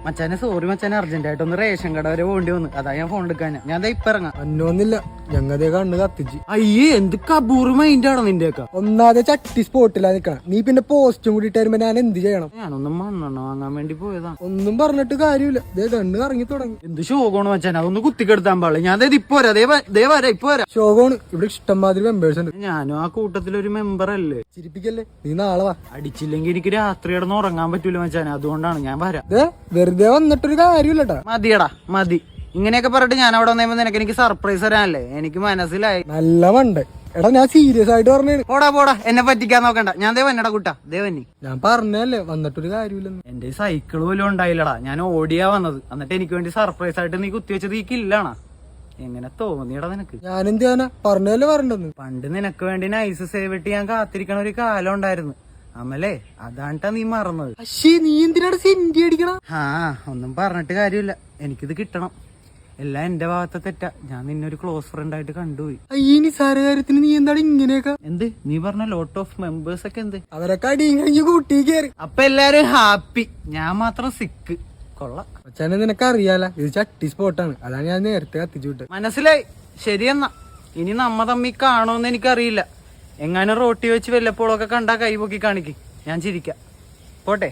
മച്ചാനെ സോറി മച്ചാനെ, അർജന്റായിട്ടൊന്ന് റേഷൻ കട വരെ പോണ്ടി വന്നു, അതാ ഞാൻ ഫോൺ എടുക്കാൻ. ഞാൻ ഇപ്പൊ ഇറങ്ങാം. അന്നൊന്നില്ല, ഞങ്ങതേ കണ്ണ് കത്തിച്ച്. അയ്യേ എന്ത് കബൂർ മൈൻഡാണോ നിന്റെയൊക്കെ. ഒന്നാതെ ചട്ടി സ്പോട്ടിലാ നിക്കണം. നീ പിന്നെ പോസ്റ്റും കൂടി ഇട്ടായിരുമ്പോ ഞാൻ എന്ത് ചെയ്യണം? ഞാനൊന്നും മണ്ണെണ്ണ വാങ്ങാൻ വേണ്ടി പോയതാ. ഒന്നും പറഞ്ഞിട്ട് കാര്യമില്ല, ദേ കണ്ണ് കറങ്ങി തുടങ്ങി. എന്ത് ശോകമാണ് മച്ചാനെ, അതൊന്ന് കുത്തിക്കെടുത്താൻ പാടില്ല. ഞാൻ ഇപ്പൊ വരാം, ഇപ്പൊ വരാം. ശോകമാണ്, ഇവിടെ ഇഷ്ടംമാതിരി മെമ്പേഴ്സ് ഉണ്ട്. ഞാനും ആ കൂട്ടത്തിലൊരു മെമ്പർ അല്ലേ. ചിരിപ്പിക്കല്ലേ, നീ നാളെ വാ. അടിച്ചില്ലെങ്കിൽ എനിക്ക് രാത്രി കിടന്ന് ഉറങ്ങാൻ പറ്റൂല മച്ചാനെ, അതുകൊണ്ടാണ് ഞാൻ വരാം. വെറുതെ വന്നിട്ടൊരു കാര്യമില്ലട്ടാ. മതിയടാ മതി, ഇങ്ങനെയൊക്കെ പറഞ്ഞിട്ട് ഞാൻ അവിടെ വന്നപ്പോ നിനക്ക് എനിക്ക് സർപ്രൈസ് തരാനല്ലേ. എനിക്ക് മനസ്സിലായി. നല്ല മണ്ട്. എടാ ഞാൻ സീരിയസ് ആയിട്ട് പറഞ്ഞേ. പോടാ എന്നെ പറ്റിക്കാൻ നോക്കണ്ട. ഞാൻ ദേവന്നടാ കൂട്ടാ, ദേവന്നി. ഞാൻ പറഞ്ഞല്ലേ വന്നിട്ടൊരു കാര്യമില്ലെന്ന്. എന്റെ സൈക്കിൾ പോലും ഉണ്ടായില്ലടാ, ഞാൻ ഓടിയാ വന്നത്. എന്നിട്ട് എനിക്ക് വേണ്ടി സർപ്രൈസ് ആയിട്ട് നീ കുത്തിവെച്ചത് ഈ കില്ലാണാ. എങ്ങനെ തോന്നിയടാ നിനക്ക്? ഞാനെന്ത് ചെയ്യാനാ, പറഞ്ഞല്ലേ പറഞ്ഞെന്ന്. പണ്ട് നിനക്ക് വേണ്ടി നൈസ് സേവ് ഇട്ട് ഞാൻ കാത്തിരിക്കണ ഒരു കാലം ഉണ്ടായിരുന്നു അമലേ, അതാണ്ടാ നീ മറന്നത്. പക്ഷേ നീ എന്തിനാണ് സെന്റി അടിക്കണ? ആ ഒന്നും പറഞ്ഞിട്ട് കാര്യമില്ല, എനിക്കിത് കിട്ടണം. എല്ലാം എന്റെ ഭാഗത്തെ തെറ്റാ. ഞാൻ നിന്നെ ഒരു ക്ലോസ് ഫ്രണ്ട് ആയിട്ട് കണ്ടുപോയി. ഈ നിസാര കാര്യത്തിന് നീ എന്താണ് ഇങ്ങനെയൊക്കെ? എന്ത് നീ പറഞ്ഞ ലോട്ട് ഓഫ് മെമ്പേഴ്സ് ഒക്കെ എന്ത്? അവരൊക്കെ അടിയും കഴിഞ്ഞ് കൂട്ടി കയറി. അപ്പൊ എല്ലാരും ഹാപ്പി, ഞാൻ മാത്രം സിക്ക്. കൊള്ളാം. അച്ഛനെ നിനക്ക് അറിയാല, ഇത് ചട്ടി സ്പോട്ടാണ്, അതാണ് ഞാൻ നേരത്തെ കത്തിച്ചു വിട്ടത്. മനസ്സിലായി. ശരിയെന്നാ, ഇനി നമ്മ തമ്മി കാണുമെന്ന് എനിക്കറിയില്ല. എങ്ങാനും റോട്ടി വെച്ച് വല്ലപ്പോഴൊക്കെ കണ്ടാ കൈ പൊക്കി കാണിക്ക്, ഞാൻ ചിരിക്കാം. പോട്ടെ.